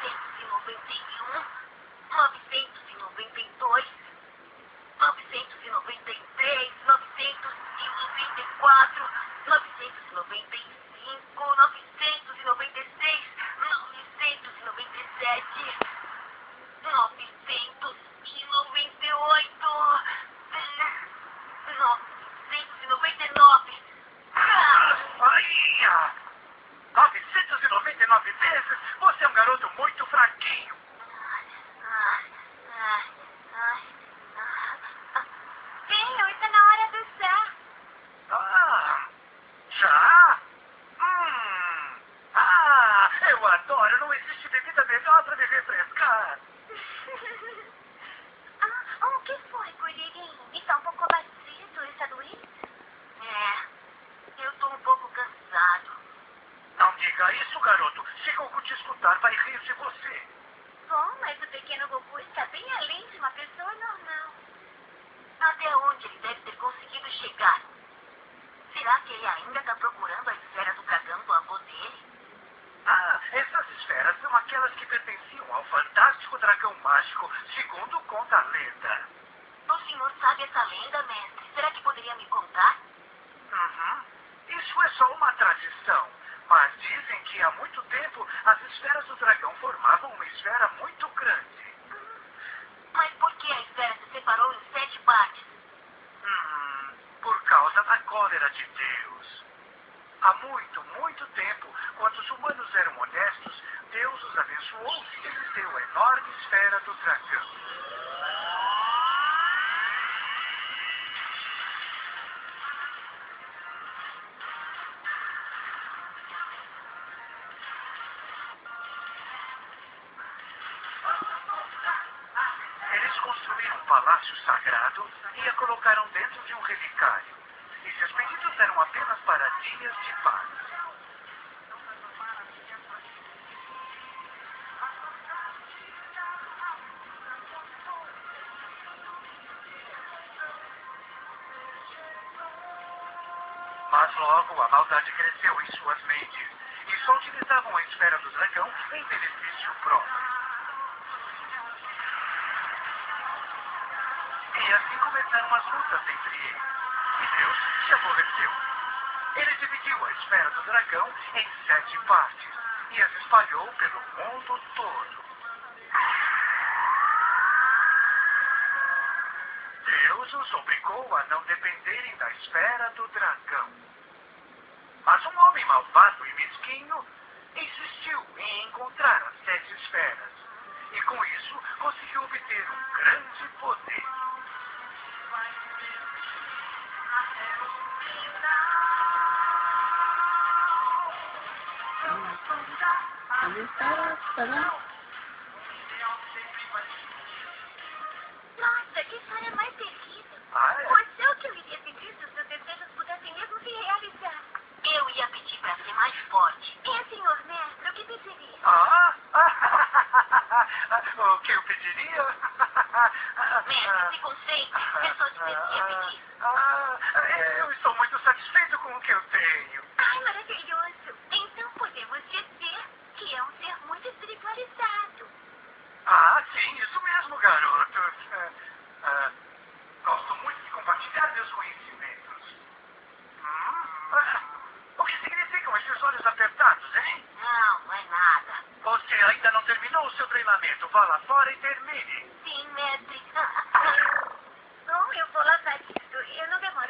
991, 992, 993, 994, 995, 996, 997, 998, 999. Aí! 999 vezes? Você é um garoto muito fraquinho. Filho, está na hora do chá. Já? Eu adoro. Não existe bebida melhor para me refrescar. O que foi, guririnho? Está um pouco abatido, está doente? Eu estou um pouco cansado. Não diga isso, garoto. Se Goku te escutar, vai rir de você. Bom, mas o pequeno Goku está bem além de uma pessoa normal. Até onde ele deve ter conseguido chegar? Será que ele ainda está procurando a esfera do dragão do avô dele? Essas esferas são aquelas que pertenciam ao fantástico dragão mágico, segundo conta a lenda. O senhor sabe essa lenda, mestre? Será que poderia me contar? Isso é só uma tradição. Mas dizem que há muito tempo as esferas do dragão formavam uma esfera muito grande. Mas por que a esfera se separou em 7 partes? Por causa da cólera de Deus. Há muito, muito tempo, quando os humanos eram honestos, Deus os abençoou e lhes deu a enorme esfera do dragão. Eles construíram um palácio sagrado e a colocaram dentro de um relicário. E seus pedidos eram apenas para dias de paz. Mas logo a maldade cresceu em suas mentes e só utilizavam a esfera do dragão em benefício próprio. E assim começaram as lutas entre eles. E Deus se aborreceu. Ele dividiu a esfera do dragão em 7 partes e as espalhou pelo mundo todo. Deus os obrigou a não dependerem da esfera do dragão. Mas um homem malvado e mesquinho insistiu em encontrar as 7 esferas. E com isso conseguiu obter um grande poder. Nossa, que história mais terrível. É? Você o que eu iria pedir se os seus desejos pudessem mesmo se realizar? Eu ia pedir para ser mais forte. Senhor mestre, o que pediria? O que eu pediria? Mestre, se concentre. É só dizer o que ia pedir. Eu estou muito satisfeito com o que eu tenho. Ai, maravilhoso. Então podemos dizer que é um ser muito espiritualizado. Sim, isso mesmo, garoto. Gosto muito de compartilhar meus conhecimentos. O que significam esses olhos apertados, hein? Não é nada. Você ainda não terminou o seu treinamento. Vá lá fora e termine. Sim, mestre. Eu vou lá para isso. Eu não demoro.